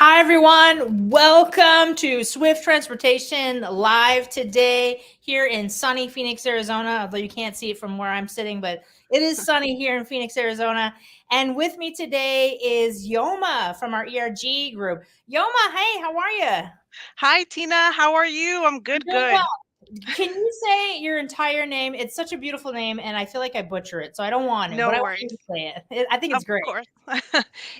Hi, everyone. Welcome to Swift Transportation live today here in sunny Phoenix, Arizona. Although you can't see it from where I'm sitting, but it is sunny here in Phoenix, Arizona. And with me today is Yoma from our ERG group. Yoma, hey, how are you? Hi, Tina. How are you? I'm I'm good, doing well. good. Can you say your entire name? It's such a beautiful name, and I feel like I butcher it, so I don't want to, but No I want you to worries. say it. I think Of it's great. course.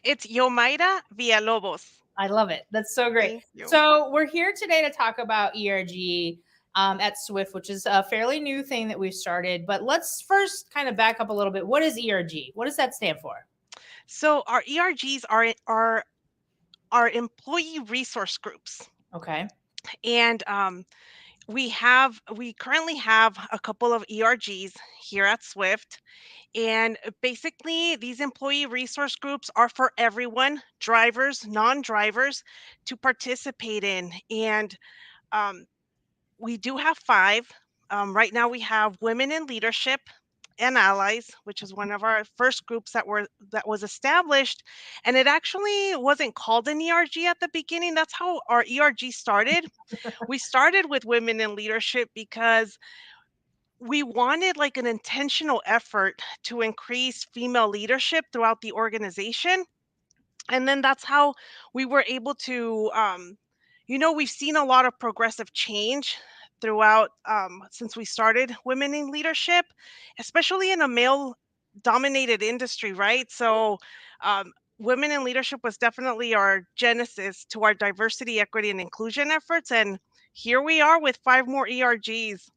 It's Yomaira Villalobos. I love it. That's so great. Thank you. So we're here today to talk about ERG at Swift, which is a fairly new thing that we've started. But let's first kind of back up a little bit. What is ERG? What does that stand for? So our ERGs are our employee resource groups, Okay. and we currently have a couple of ERGs here at Swift. And basically, these employee resource groups are for everyone, drivers, non-drivers, to participate in. And um, we do have 5. Right now we have Women in Leadership and Allies, which is one of our first groups that was established, and it actually wasn't called an ERG at the beginning. That's how our ERG started. We started with Women in Leadership because we wanted like an intentional effort to increase female leadership throughout the organization, and then that's how we were able to we've seen a lot of progressive change throughout since we started Women in Leadership, especially in a male dominated industry, right? So Women in Leadership was definitely our genesis to our diversity, equity, and inclusion efforts, and here we are with 5 more ERGs.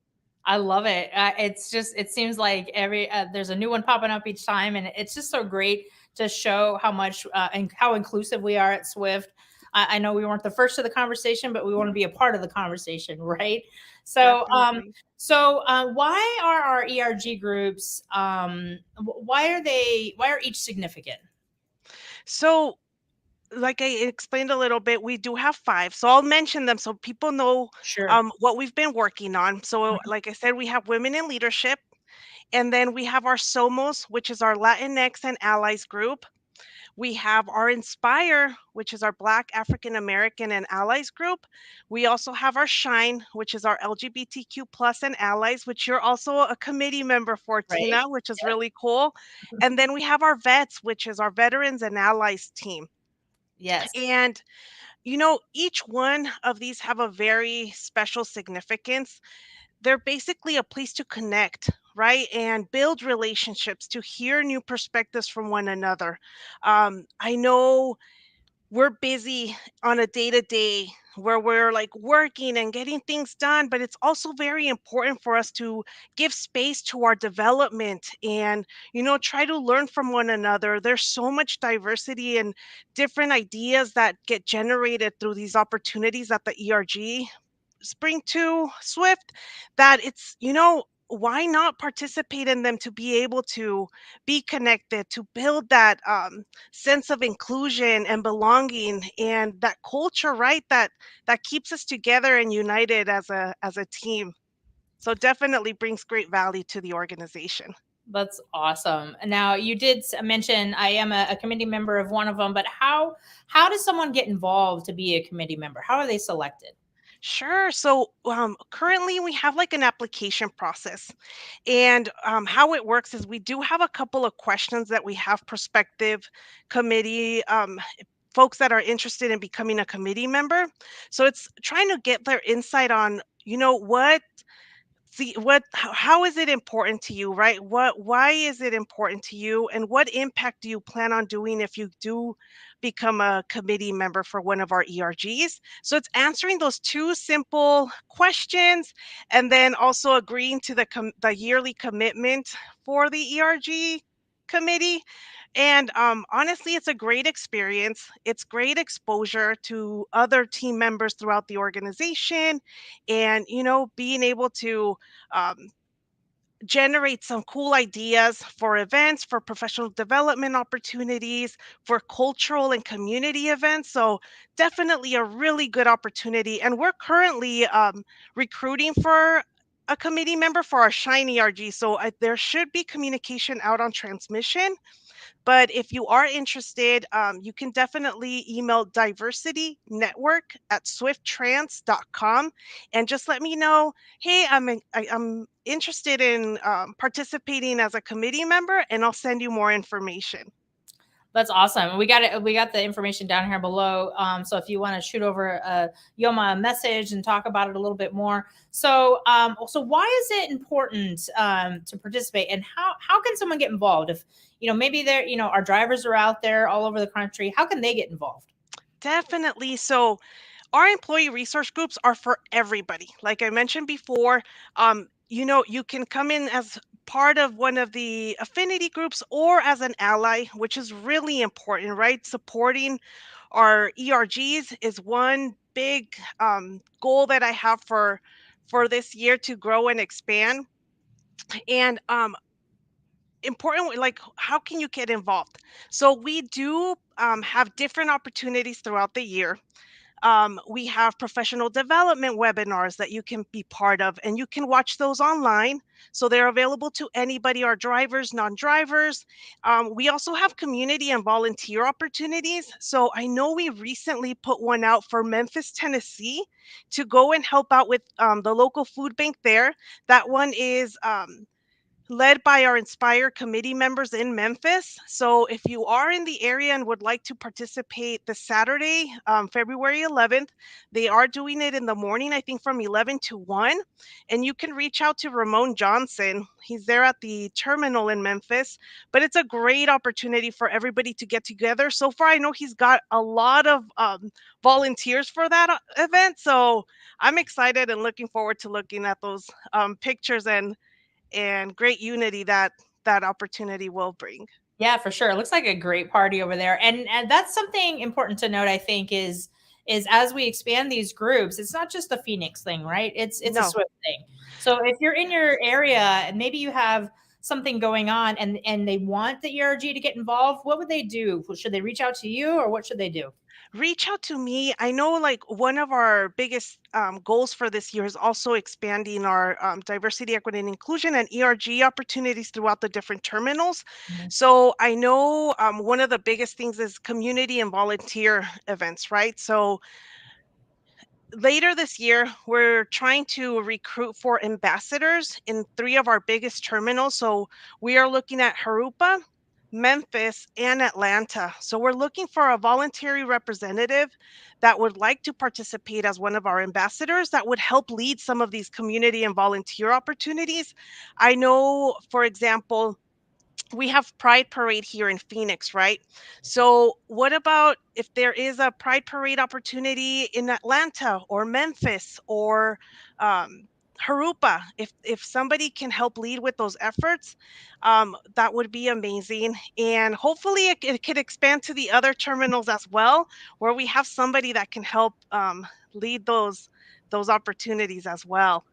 I love it. It's just, it seems like there's a new one popping up each time. And it's just so great to show how much and how inclusive we are at Swift. I know we weren't the first to the conversation, but we want to be a part of the conversation, right? So, Definitely. why are our ERG groups? Why are each significant? So like I explained a little bit, we do have 5. So I'll mention them so people know Sure. what we've been working on. So, like I said, we have Women in Leadership, and then we have our SOMOS, which is our Latinx and Allies group. We have our Inspire, which is our Black, African American, and Allies group. We also have our Shine, which is our LGBTQ plus and Allies, which you're also a committee member for, Right. Tina, which is really cool. And then we have our Vets, which is our Veterans and Allies team. Yes. And each one of these have a very special significance. They're basically a place to connect, right? And build relationships, to hear new perspectives from one another. I know we're busy on a day to day where we're like working and getting things done, but it's also very important for us to give space to our development and, try to learn from one another. There's so much diversity and different ideas that get generated through these opportunities that the ERG spring to Swift, that why not participate in them, to be able to be connected, to build that sense of inclusion and belonging and that culture, right? That keeps us together and united as a team. So definitely brings great value to the organization. That's awesome. Now, you did mention I am a committee member of one of them, but how does someone get involved to be a committee member? How are they selected? Sure. So currently we have like an application process. And how it works is we do have a couple of questions that we have prospective committee folks that are interested in becoming a committee member. So it's trying to get their insight on, how is it important to you, right? Why is it important to you, and what impact do you plan on doing if you do become a committee member for one of our ERGs? So it's answering those two simple questions, and then also agreeing to the yearly commitment for the ERG committee. And honestly, it's a great experience. It's great exposure to other team members throughout the organization, and being able to um, generate some cool ideas for events, for professional development opportunities, for cultural and community events. So definitely a really good opportunity. And we're currently recruiting for a committee member for our Shiny RG. So there should be communication out on transmission. But if you are interested, you can definitely email diversitynetwork@swifttrans.com and just let me know, hey, I'm interested in participating as a committee member, and I'll send you more information. That's awesome. We got it. We got the information down here below. So if you want to shoot over Yoma a message and talk about it a little bit more. So why is it important to participate, and how can someone get involved? If maybe they're our drivers are out there all over the country. How can they get involved? Definitely. So our employee resource groups are for everybody. Like I mentioned before, you can come in as part of one of the affinity groups or as an ally, which is really important, right? Supporting our ERGs is one big goal that I have for this year to grow and expand. And important, like, how can you get involved? So we do have different opportunities throughout the year. We have professional development webinars that you can be part of, and you can watch those online. So they're available to anybody, our drivers, non drivers. We also have community and volunteer opportunities. So I know we recently put one out for Memphis, Tennessee to go and help out with the local food bank there. That one is led by our Inspire committee members in Memphis. So if you are in the area and would like to participate this Saturday, February 11th, they are doing it in the morning, I think from 11 to 1. And you can reach out to Ramon Johnson. He's there at the terminal in Memphis. But it's a great opportunity for everybody to get together. So far, I know he's got a lot of volunteers for that event. So I'm excited and looking forward to looking at those pictures and great unity that that opportunity will bring. Yeah, for sure. It looks like a great party over there. And that's something important to note, I think, is as we expand these groups, it's not just a Phoenix thing, right? It's a No, Swift thing. So if you're in your area and maybe you have something going on and they want the ERG to get involved, what would they do? Should they reach out to you, or what should they do? reach out to me. I know, like, one of our biggest goals for this year is also expanding our diversity, equity, and inclusion and ERG opportunities throughout the different terminals. Mhm. So I know one of the biggest things is community and volunteer events, right? So later this year, we're trying to recruit for ambassadors in three of our biggest terminals. So we are looking at Harupa, Memphis, and Atlanta. So we're looking for a voluntary representative that would like to participate as one of our ambassadors that would help lead some of these community and volunteer opportunities. I know, for example, we have Pride Parade here in Phoenix, right? So, what about if there is a Pride Parade opportunity in Atlanta or Memphis or um, Harupa? If somebody can help lead with those efforts, that would be amazing. And hopefully, it could expand to the other terminals as well, where we have somebody that can help lead those opportunities as well.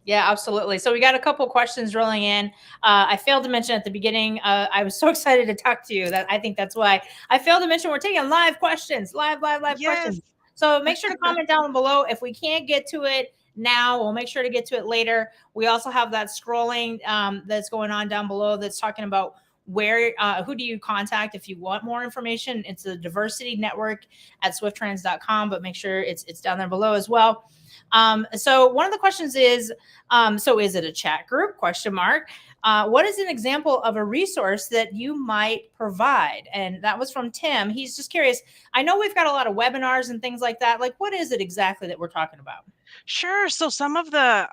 Yeah, absolutely. So we got a couple questions rolling in. I failed to mention at the beginning. I was so excited to talk to you that I think that's why I failed to mention we're taking live questions, live Yes. questions. So make sure to comment down below. If we can't get to it now, we'll make sure to get to it later. We also have that scrolling that's going on down below that's talking about who do you contact if you want more information. It's the diversity network at swifttrans.com, but make sure it's down there below as well. So one of the questions is, so is it a chat group? Question mark. What is an example of a resource that you might provide? And that was from Tim. He's just curious. I know we've got a lot of webinars and things like that. Like, what is it exactly that we're talking about? Sure. So some of the,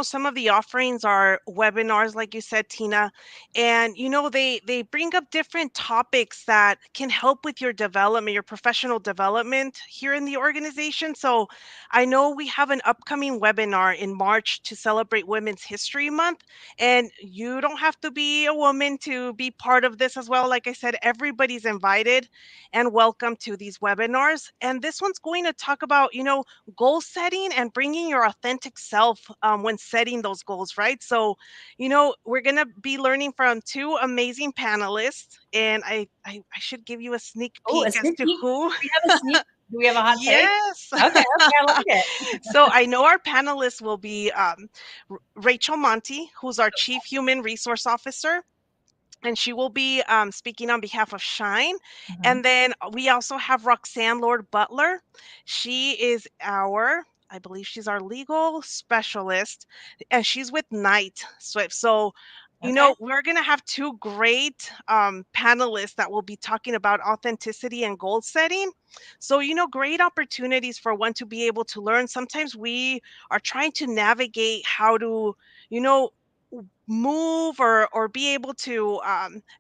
some of the offerings are webinars, like you said, Tina, and they bring up different topics that can help with your development, your professional development here in the organization. So I know we have an upcoming webinar in March to celebrate Women's History Month, and you don't have to be a woman to be part of this as well. Like I said, everybody's invited and welcome to these webinars. And this one's going to talk about, goal setting and bringing your authentic self when setting those goals, right? So, we're going to be learning from two amazing panelists, and I should give you a sneak Oh, a peek as sneak to peek. who. We have a sneak. Do we have a hot take? Yes. Okay, okay, I like it. So I know our panelists will be Rachel Monty, who's our Chief Human Resource Officer, and she will be speaking on behalf of Shine. Mhm. And then we also have Roxanne Lord Butler. She is I believe she's our legal specialist, and she's with Knight Swift. So, Okay. we're going to have two great panelists that will be talking about authenticity and goal setting. So, great opportunities for one to be able to learn. Sometimes we are trying to navigate how to, you know, move or be able to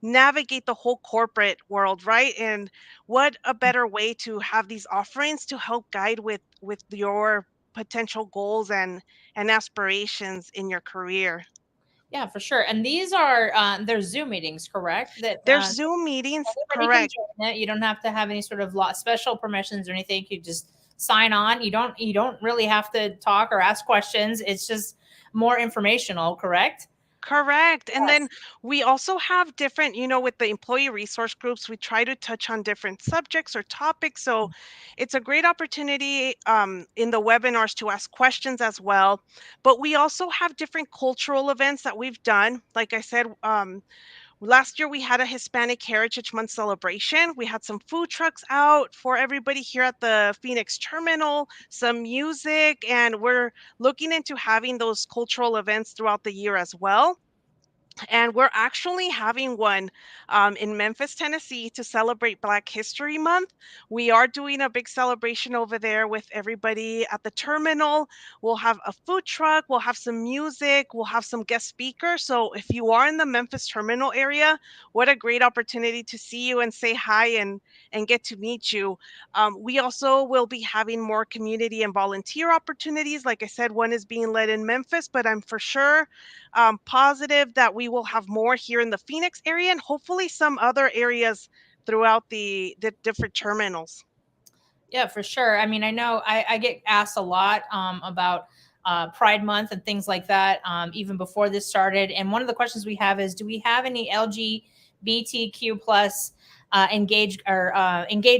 navigate the whole corporate world, right? And what a better way to have these offerings to help guide with your potential goals and aspirations in your career. Yeah, for sure. And these are they're Zoom meetings, correct? That There's Zoom meetings, anybody can correct. join it. You don't have to have any sort of special permissions or anything. You just sign on. You don't really have to talk or ask questions. It's just more informational, correct? Correct. And then Yes. we also have different, with the employee resource groups, we try to touch on different subjects or topics. So it's a great opportunity in the webinars to ask questions as well. But we also have different cultural events that we've done. Like I said, last year we had a Hispanic Heritage Month celebration. We had some food trucks out for everybody here at the Phoenix terminal, some music, and we're looking into having those cultural events throughout the year as well. And we're actually having one in Memphis, Tennessee to celebrate Black History Month. We are doing a big celebration over there with everybody at the terminal. We'll have a food truck, we'll have some music, we'll have some guest speakers. So if you are in the Memphis terminal area, what a great opportunity to see you and say hi and get to meet you. We also will be having more community and volunteer opportunities. Like I said, one is being led in Memphis, but I'm for sure positive that we will have more here in the Phoenix area and hopefully some other areas throughout the different terminals. Yeah, for sure. I mean, I know I get asked a lot about Pride Month and things like that, even before this started. And one of the questions we have is, do we have any LGBTQ plus engage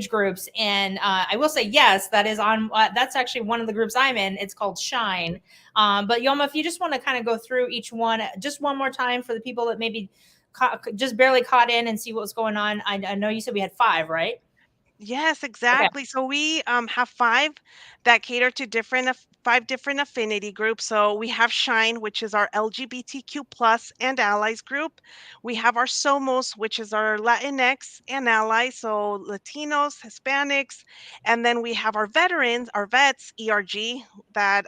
groups? And I will say yes, that is on. That's actually one of the groups I'm in. It's called Shine. But Yoma, if you just want to kind of go through each one just one more time for the people that maybe just barely caught in and see what was going on. I know you said we had five, right? Yes, Okay. exactly. So we have five that cater to five different affinity groups. So we have Shine, which is our LGBTQ plus and allies group. We have our Somos, which is our Latinx and allies, so Latinos, Hispanics, and then we have our veterans, our vets, ERG, that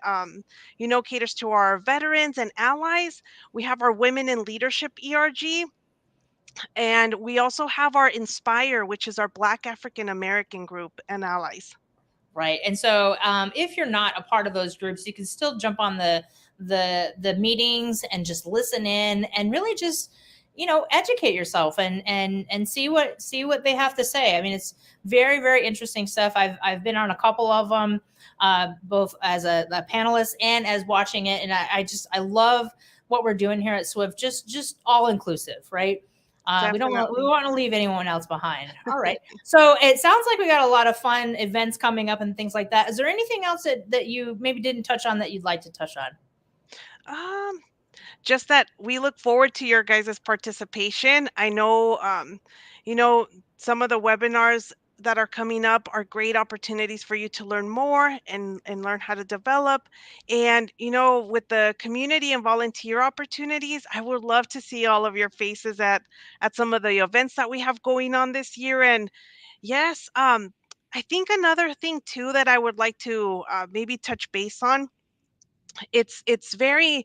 caters to our veterans and allies. We have our Women in Leadership ERG, and we also have our Inspire, which is our Black African American group and allies. Right. And so if you're not a part of those groups, you can still jump on the meetings and just listen in and really just educate yourself and see what they have to say. I mean, it's very very interesting stuff. I've been on a couple of them, both as a panelist and as watching it, and I love what we're doing here at Swift. Just all inclusive, right? We Definitely. want to leave anyone else behind. All right. So it sounds like we got a lot of fun events coming up and things like that. Is there anything else that you maybe didn't touch on that you'd like to touch on? Um, just that we look forward to your guys' participation. I know, you know, some of the webinars that are coming up are great opportunities for you to learn more and learn how to develop. And, with the community and volunteer opportunities, I would love to see all of your faces at some of the events that we have going on this year. And yes, I think another thing too that I would like to maybe touch base on, it's very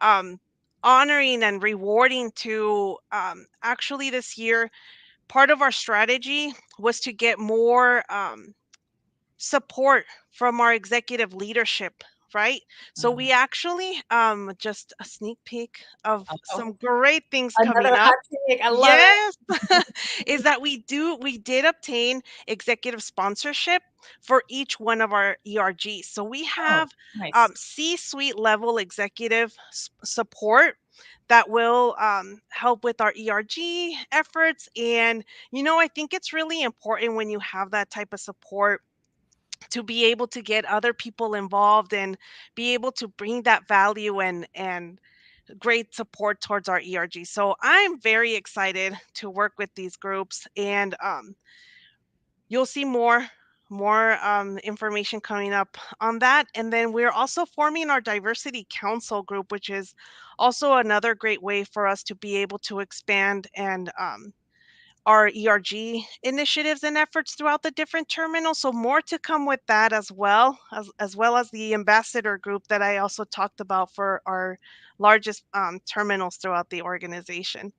um, honoring and rewarding to actually this year. Part of our strategy was to get more support from our executive leadership, right? So Mhm. we actually just a sneak peek of Oh, some great things coming another up. hot take. I love it. Yes, is that we did obtain executive sponsorship for each one of our ERGs. So we Oh, have nice. C-suite level executive support that will help with our ERG efforts. And I think it's really important when you have that type of support to be able to get other people involved and be able to bring that value and great support towards our ERG. So I'm very excited to work with these groups, and you'll see more information coming up on that. And then we're also forming our diversity council group, which is also another great way for us to be able to expand and our ERG initiatives and efforts throughout the different terminals. So more to come with that as well as the ambassador group that I also talked about for our largest terminals throughout the organization.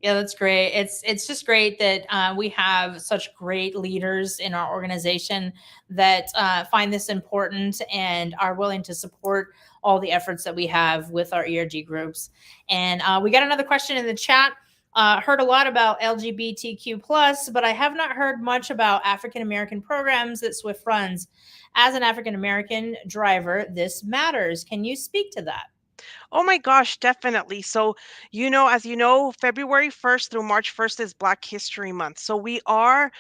Yeah, that's great. It's just great that we have such great leaders in our organization that find this important and are willing to support all the efforts that we have with our ERG groups. And we got another question in the chat. Heard a lot about LGBTQ plus, but I have not heard much about African American programs that Swift runs. As an African American driver, this matters. Can you speak to that? Oh my gosh, definitely. So, as you know, February 1st through March 1st is Black History Month. So we are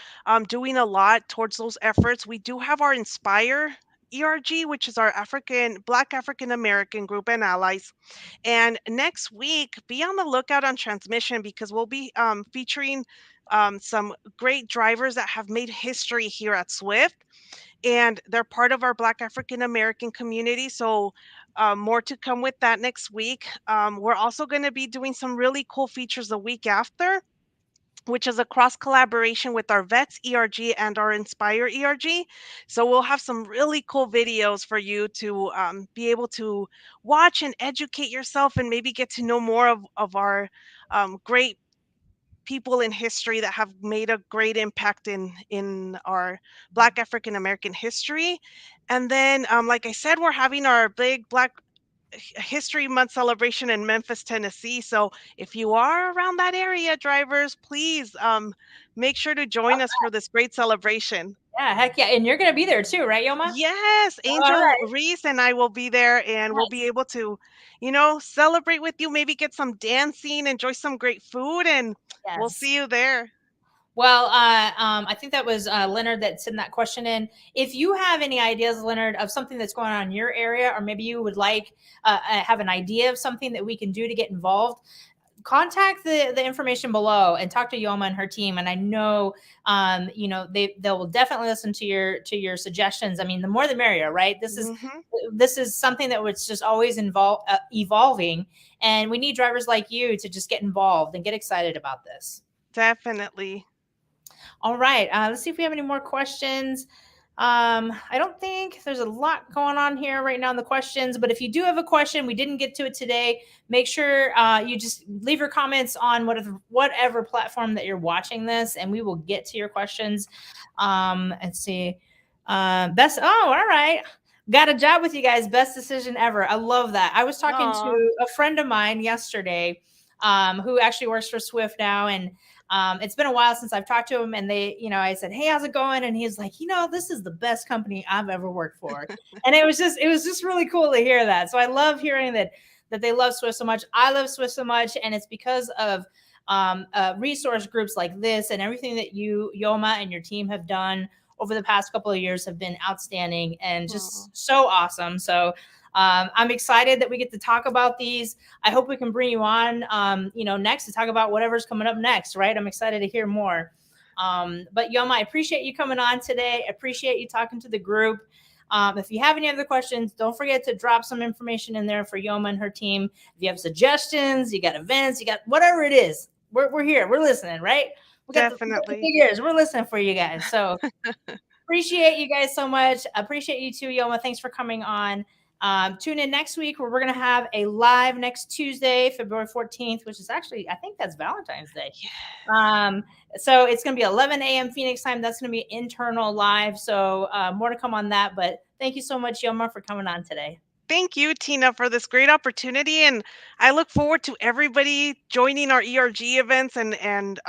doing a lot towards those efforts. We do have our Inspire ERG, which is our Black African American group and allies. And next week, be on the lookout on transmission because we'll be featuring some great drivers that have made history here at Swift, and they're part of our Black African American community. So, more to come with that next week. We're also going to be doing some really cool features the week after, which is a cross collaboration with our Vets ERG and our Inspire ERG. So, we'll have some really cool videos for you to be able to watch and educate yourself and maybe get to know more of our great people in history that have made a great impact in our Black African American history. And then, like I said, we're having our big Black History Month celebration in Memphis, Tennessee. So if you are around that area, drivers, please make sure to join us for this great celebration. Yeah, heck yeah. And you're going to be there too, right, Yoma? Yes, All Angel right. Reese and I will be there, and we'll be Nice. able to, celebrate with you, maybe get some dancing, enjoy some great food, and we'll Yes. see you there. Well, I think that was Leonard that sent that question in. If you have any ideas, Leonard, of something that's going on in your area, or maybe you would like have an idea of something that we can do to get involved, contact the information below and talk to Yoma and her team. And I know, they will definitely listen to your suggestions. I mean, the more the merrier, right? Mhm. This is something that was just always evolving, and we need drivers like you to just get involved and get excited about this. Definitely. All right. Let's see if we have any more questions. I don't think there's a lot going on here right now in the questions, but if you do have a question, we didn't get to it today, make sure you just leave your comments on whatever platform that you're watching this, and we will get to your questions. Let's see. All right. Got a job with you guys. Best decision ever. I love that. I was talking Aw. to a friend of mine yesterday who actually works for Swift now. And it's been a while since I've talked to him, and I said, "Hey, how's it going?" And he's like, "This is the best company I've ever worked for." And it was just really cool to hear that. So I love hearing that they love Swift so much. I love Swift so much, and it's because of resource groups like this, and everything that you, Yoma, and your team have done over the past couple of years have been outstanding and Aw. just so awesome. So I'm excited that we get to talk about these. I hope we can bring you on, next to talk about whatever's coming up next, right? I'm excited to hear more. But Yoma, I appreciate you coming on today. I appreciate you talking to the group. If you have any other questions, don't forget to drop some information in there for Yoma and her team. If you have suggestions, you got events, you got whatever it is, we're here. We're listening, right? We got the Definitely. big ears. We're listening for you guys. So appreciate you guys so much. Appreciate you too, Yoma. Thanks for coming on. Tune in next week where we're going to have a live next Tuesday, February 14th, which is actually, I think that's Valentine's Day. Um, so it's going to be 11 a.m. Phoenix time. That's going to be internal live. So more to come on that. But thank you so much, Yoma, for coming on today. Thank you, Tina, for this great opportunity, and I look forward to everybody joining our ERG events and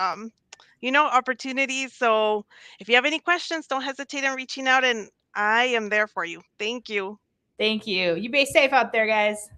opportunities. So if you have any questions, don't hesitate in reaching out, and I am there for you. Thank you. Thank you. You be safe out there, guys.